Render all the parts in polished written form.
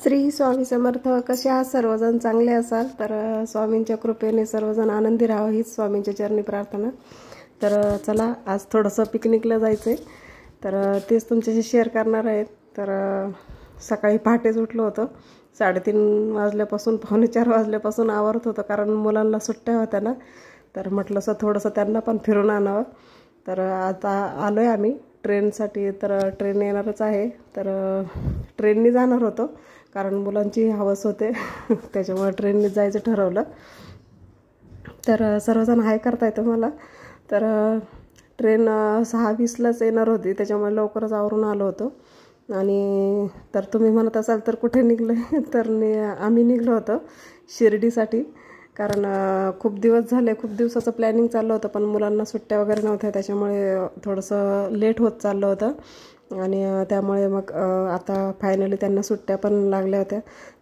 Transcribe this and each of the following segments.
श्री स्वामी समर्थ. कसे आहात सर्वजण? चांगले असाल तर स्वामींच्या कृपेने सर्वजण आनंदी राहावं हीच स्वामींच्या चरणी प्रार्थना. तर चला, आज थोडंसं पिकनिकला जायचं आहे, तर तेच तुमच्याशी शेअर करणार आहेत. तर सकाळी पहाटेच उठलो होतो, 3:30 वाजल्यापासून 3:45 वाजल्यापासून आवरत होतं, कारण मुलांना सुट्ट्या होत्या ना. तर म्हटलं थोडंसं त्यांना पण फिरून आणावं. तर आता आलो आहे आम्ही ट्रेनसाठी. तर ट्रेन येणारच आहे, तर ट्रेननी जाणार होतो कारण मुलांची हवस होते त्याच्यामुळे ट्रेनने जायचं ठरवलं. तर सर्वजण हाय करताय तुम्हाला. तर ट्रेन 6:20लाच येणार होती, त्याच्यामुळे लवकरच आवरून आलो होतो. आणि तर तुम्ही म्हणत असाल तर कुठे निघलो तर आम्ही निघलो होतो शिर्डीसाठी. कारण खूप दिवस झाले, खूप दिवसाचं प्लॅनिंग चाललं होतं, पण मुलांना सुट्ट्या वगैरे नव्हत्या, त्याच्यामुळे थोडंसं लेट होत चाललं होतं. आणि त्यामुळे मग आता फायनली त्यांना सुट्ट्या पण लागल्या होत्या.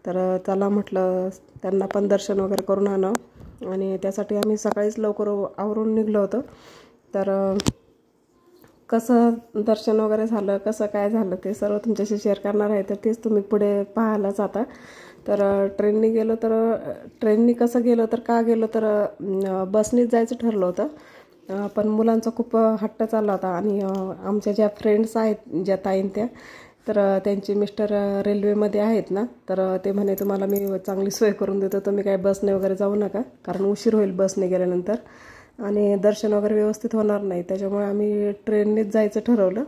तर त्याला म्हटलं त्यांना पण दर्शन वगैरे करून आणावं, आणि त्यासाठी आम्ही सकाळीच लवकर आवरून निघलो होतो. तर कसं दर्शन वगैरे झालं, कसं काय झालं ते सर्व तुमच्याशी शेअर करणार आहे, तर तेच तुम्ही पुढे पाहायलाच आता. तर ट्रेननी कसं गेलो, तर का गेलो, तर बसनीच जायचं ठरलं होतं. पण मुलांचा खूप हट्ट चालला होता. आणि आमच्या ज्या फ्रेंड्स आहेत, ज्या ताईन त्या, तर त्यांचे मिस्टर रेल्वेमध्ये आहेत ना, तर ते म्हणे तुम्हाला मी चांगली सोय करून देतो, तुम्ही काय बसने वगैरे जाऊ नका, कारण उशीर होईल बसने गेल्यानंतर आणि दर्शन वगैरे व्यवस्थित होणार नाही. त्याच्यामुळे आम्ही ट्रेननेच जायचं ठरवलं.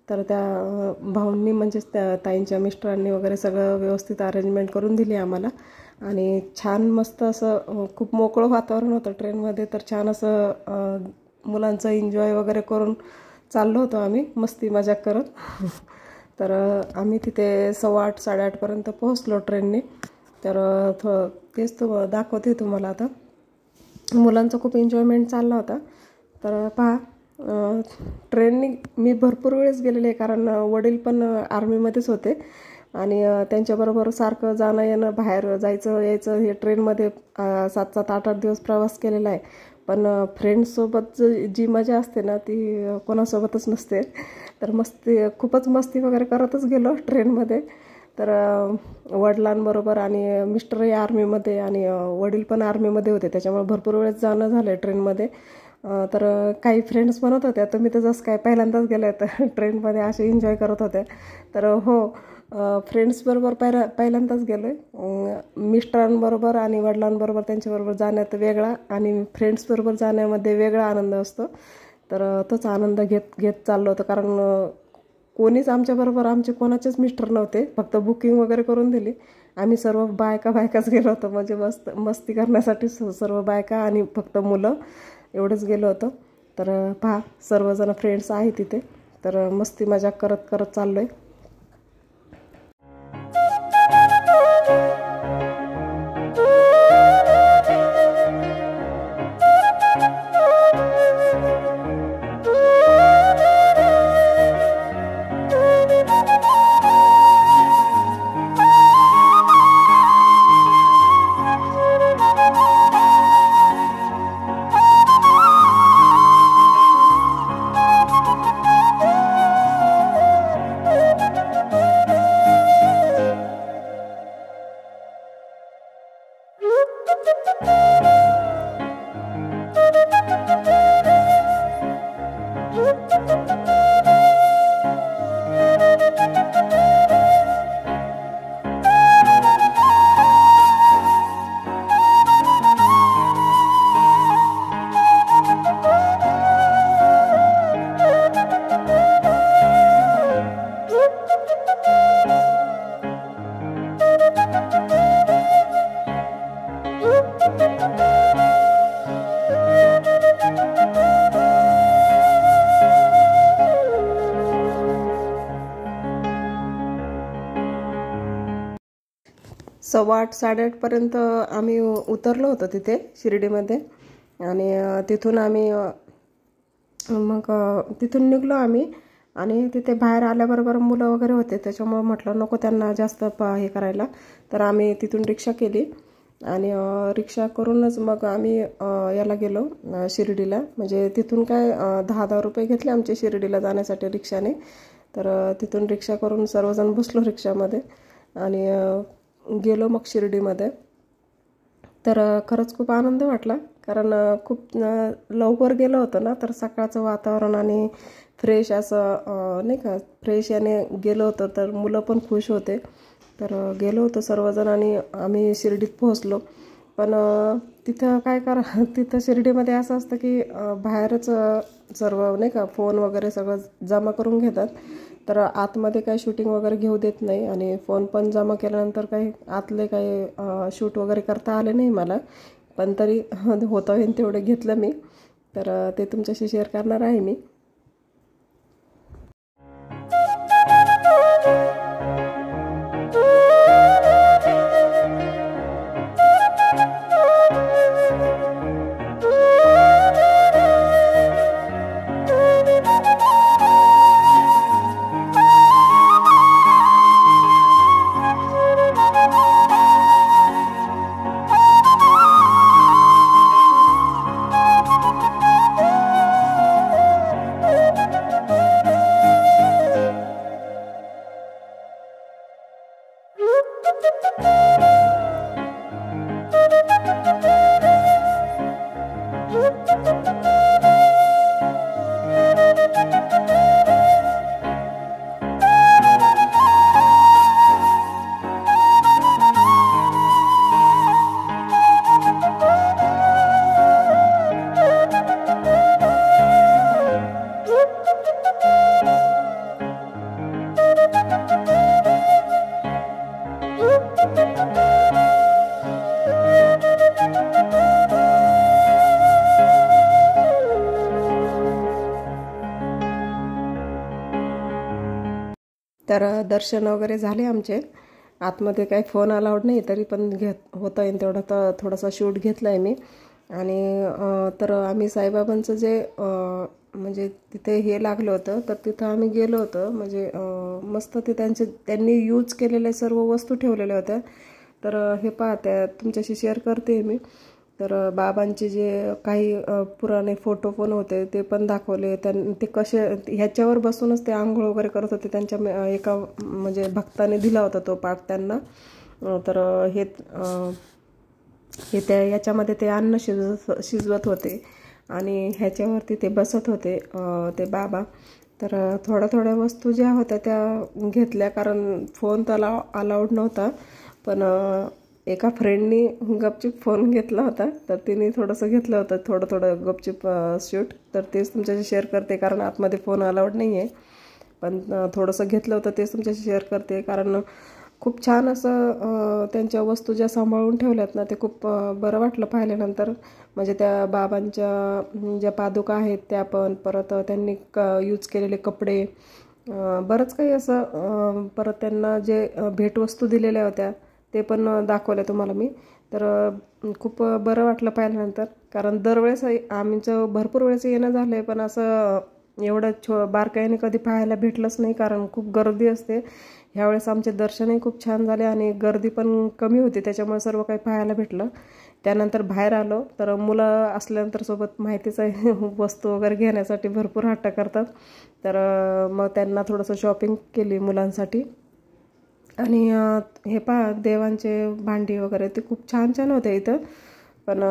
तर त्या भाऊंनी, म्हणजेच त्या ताईंच्या मिस्टरांनी वगैरे सगळं व्यवस्थित अरेंजमेंट करून दिली आम्हाला. आणि छान मस्त असं खूप मोकळं वातावरण होतं ट्रेनमध्ये. तर छान असं मुलांचं एन्जॉय वगैरे करून चाललो होतो आम्ही, मस्ती मजाक करत. तर आम्ही तिथे 8:15 8:30पर्यंत पोहोचलो ट्रेनने. तर तेच दाखवते तुम्हाला आता. मुलांचा खूप एन्जॉयमेंट चालला होता. तर पहा, ट्रेननी मी भरपूर वेळेस गेलेले आहे, कारण वडील पण आर्मीमध्येच होते, आणि त्यांच्याबरोबर सारखं जाणं येणं, बाहेर जायचं यायचं, हे ट्रेनमध्ये 7-7 8-8 दिवस प्रवास केलेला आहे. पण फ्रेंड्ससोबत जी मजा असते ना, ती कोणासोबतच नसते. तर खूपच मस्ती वगैरे करतच गेलो ट्रेनमध्ये. तर वडिलांबरोबर, आणि मिस्टरही आर्मीमध्ये आणि वडील पण आर्मीमध्ये होते, त्याच्यामुळे भरपूर वेळेस जाणं झालं आहे ट्रेनमध्ये. तर काही फ्रेंड्स म्हणत होत्या तुम्ही तर जसं काय पहिल्यांदाच गेल्या तर ट्रेनमध्ये असे एन्जॉय करत होत्या. तर हो, फ्रेंड्सबरोबर पहिल्यांदाच गेलो आहे. मिस्टरांबरोबर आणि वडिलांबरोबर त्यांच्याबरोबर जाण्यात वेगळा, आणि फ्रेंड्सबरोबर जाण्यामध्ये वेगळा आनंद असतो. तर तोच आनंद घेत चाललो होतो, कारण कोणीच आमच्याबरोबर, आमचे कोणाचेच मिस्टर नव्हते, फक्त बुकिंग वगैरे करून दिली. आम्ही सर्व बायकाच गेलो होतो, म्हणजे मस्ती करण्यासाठी सर्व बायका आणि फक्त मुलं एवढंच गेलो होतो. तर पहा, सर्वजण फ्रेंड्स आहे तिथे, तर मस्ती मजाक करत करत चाललो आहे. सव्वा 8 8:30पर्यंत आम्ही उतरलो होतो तिथे शिर्डीमध्ये. आणि तिथून आम्ही मग तिथून निघलो आम्ही. आणि तिथे बाहेर आल्याबरोबर मुलं वगैरे होते, त्याच्यामुळे म्हटलं नको त्यांना जास्त हे करायला. तर आम्ही तिथून रिक्षा केली, आणि रिक्षा करूनच मग आम्ही याला गेलो शिर्डीला. म्हणजे तिथून काय 10-10 रुपये घेतले आमचे शिर्डीला जाण्यासाठी रिक्षाने. तर तिथून रिक्षा करून सर्वजण बसलो रिक्षामध्ये. आणि गेलो मग शिर्डीमध्ये. तर खरंच खूप आनंद वाटला, कारण खूप लवकर गेलो होतो ना, तर सकाळचं वातावरण आणि फ्रेश असं नाही का, फ्रेश याने गेलो होतो, तर मुलं पण खुश होते. तर गेलो होतो सर्वजण आणि आम्ही शिर्डीत पोहोचलो. पण तिथं काय करा तिथं शिर्डीमध्ये असं असतं की बाहेरच सर्व नाही का फोन वगैरे सगळं जमा करून घेतात. तर आतमध्ये काही शूटिंग वगैरे घेऊ देत नाही, आणि फोन पण जमा केल्यानंतर काही आतले काही शूट वगैरे करता आले नाही मला. पण तरी होतं होईल तेवढं घेतलं मी. तर ते तुमच्याशी शेअर करणार आहे मी. तर दर्शन वगैरे झाले आमचे. आतमध्ये काही फोन अलाउड नाही, तरी पण होता येईल तेवढं तर थोडासा शूट घेतला आहे मी. आणि तर आम्ही साईबाबांचं जे म्हणजे तिथे हे लागलं होतं, तर तिथं आम्ही गेलो होतो. म्हणजे मस्त ते त्यांनी यूज केलेल्या सर्व वस्तू ठेवलेल्या होत्या. तर हे पहा, त्या तुमच्याशी शेअर करते मी. तर बाबांचे जे काही पुराणे फोटो पण होते ते पण दाखवले. ते कसे ह्याच्यावर बसूनच ते आंघोळ वगैरे करत होते. त्यांच्या एका म्हणजे भक्ताने दिला होता तो पाठ त्यांना. तर हे त्या याच्यामध्ये ते अन्न शिजवत होते आणि ह्याच्यावरती ते बसत होते ते बाबा. तर थोड्या वस्तू ज्या होत्या त्या घेतल्या, कारण फोन त्याला अलाउड नव्हता. पण एका फ्रेंडनी गपचूप फोन घेतला होता, तर तिने थोडंसं घेतलं होतं थोडं गपचूप शूट. तर तेच तुमच्याशी शेअर करते, कारण आतमध्ये फोन अलाउड नाही आहे. पण थोडंसं घेतलं होतं तेच तुमच्याशी शेअर करते, कारण खूप छान असं त्यांच्या वस्तू ज्या सांभाळून ठेवल्यात ना, ते खूप बरं वाटलं पाहिल्यानंतर. म्हणजे त्या बाबांच्या ज्या पादुका आहेत त्या पण, परत त्यांनी यूज केलेले कपडे, बरंच काही असं. परत त्यांना जे भेटवस्तू दिलेल्या होत्या ते पण दाखवले तुम्हाला मी. तर खूप बरं वाटलं पाहिल्यानंतर, कारण दरवेळेस आमचं भरपूर वेळेस येणं झालं आहे, पण असं एवढं बारकाईने कधी पाहायला भेटलंच नाही, कारण खूप गर्दी असते. ह्यावेळेस आमचे दर्शनही खूप छान झाले आणि गर्दी पण कमी होती, त्याच्यामुळे सर्व काही पाहायला भेटलं. त्यानंतर बाहेर आलो, तर मुलं असल्यानंतर सोबत माहितीच आहे वस्तू वगैरे घेण्यासाठी भरपूर हट्ट करतात. तर मग त्यांना थोडंसं शॉपिंग केली मुलांसाठी. आणि हे पहा, देवांचे भांडी वगैरे ते खूप छान होते इथं. पण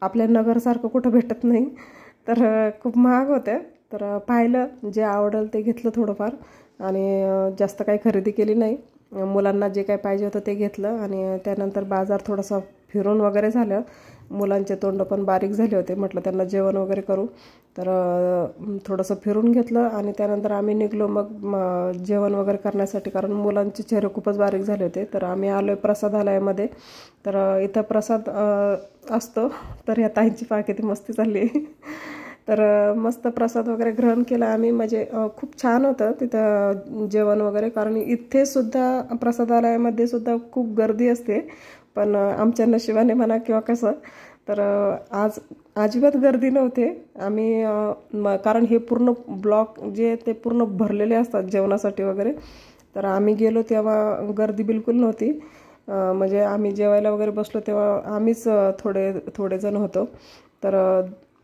आपल्या नगरसारखं कुठं भेटत नाही, तर खूप महाग होत्या. तर पाहिलं, जे आवडेल ते घेतलं थोडंफार, आणि जास्त काही खरेदी केली नाही. मुलांना जे काही पाहिजे होतं ते घेतलं, आणि त्यानंतर बाजार थोडासा फिरून वगैरे झालं. मुलांचे तोंड पण बारीक झाले होते, म्हटलं त्यांना जेवण वगैरे करू. तर थोडंसं फिरून घेतलं आणि त्यानंतर आम्ही निघलो मग जेवण वगैरे करण्यासाठी, कारण मुलांचे चेहरे खूपच बारीक झाले होते. तर आम्ही आलो आहे प्रसादालयामध्ये. तर इथं प्रसाद असतो. तर या ताईंची पहा किती मस्ती चालली. तर मस्त प्रसाद वगैरे ग्रहण केला आम्ही. म्हणजे खूप छान होतं तिथं जेवण वगैरे, कारण इथे सुद्धा प्रसादालयामध्ये सुद्धा खूप गर्दी असते. पण आमच्या नशिबाने म्हणा किंवा कसं, तर आज अजिबात गर्दी नव्हते. आम्ही कारण हे पूर्ण ब्लॉक जे ते पूर्ण भरलेले असतात जेवणासाठी वगैरे. तर आम्ही गेलो तेव्हा गर्दी बिलकुल नव्हती. म्हणजे आम्ही जेवायला वगैरे बसलो तेव्हा आम्हीच थोडे जण होतो. तर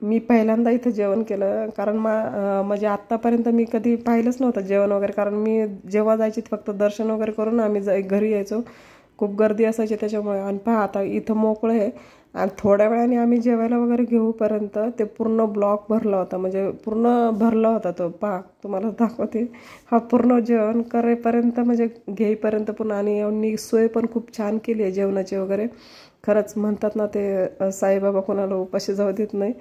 मी पहिल्यांदा इथं जेवण केलं, कारण म्हणजे आत्तापर्यंत मी कधी पाहिलंच नव्हतं जेवण वगैरे. कारण मी जेव्हा जायची फक्त दर्शन वगैरे करून आम्ही घरी यायचो. खूप गर्दी असायची त्याच्यामुळे. आणि पहा आता इथं मोकळं आहे आणि थोड्या वेळाने आम्ही जेवायला वगैरे घेऊपर्यंत ते पूर्ण ब्लॉक भरला होता, म्हणजे पूर्ण भरला होता तो. पहा तुम्हाला दाखवते, हा पूर्ण जेवण करेपर्यंत म्हणजे घेईपर्यंत पण. आणि यांनी सोय पण खूप छान केली आहे जेवणाची वगैरे. खरंच म्हणतात ना ते साईबाबा कोणाला उपाशी जाऊ देत नाही.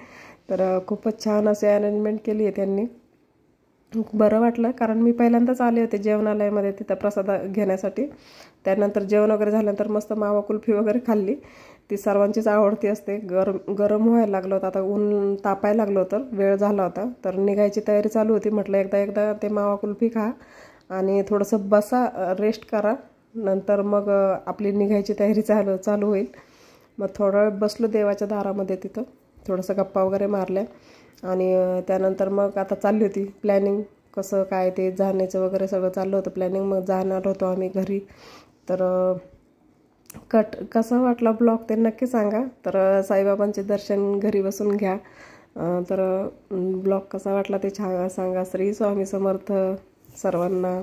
तर खूपच छान असे अरेंजमेंट केली आहे त्यांनी. बरं वाटलं, कारण मी पहिल्यांदाच आले होते जेवणालयामध्ये तिथं प्रसाद घेण्यासाठी. त्यानंतर जेवण वगैरे झाल्यानंतर मस्त मावा कुल्फी वगैरे खाल्ली. ती सर्वांचीच आवडती असते. गरम व्हायला लागलं होतं, आता ऊन तापायला लागलं होतं, वेळ झाला होता. तर निघायची तयारी चालू होती. म्हटलं एकदा ते मावा कुल्फी खा आणि थोडंसं बसा, रेस्ट करा, नंतर मग आपली निघायची तयारी चालू होईल. मग थोडा वेळ बसलो देवाच्या दारामध्ये, तिथं थोडंसं गप्पा वगैरे मारल्या. आणि त्यानंतर मग आता चालली होती प्लॅनिंग, कसं काय ते जाण्याचं वगैरे सगळं चाललं होतं प्लॅनिंग. मग जाणार होतो आम्ही घरी. तर कसा वाटला ब्लॉग ते नक्की सांगा. तर साईबाबांचे दर्शन घरी बसून घ्या. तर ब्लॉग कसा वाटला ते सांगा. श्री स्वामी समर्थ सर्वांना.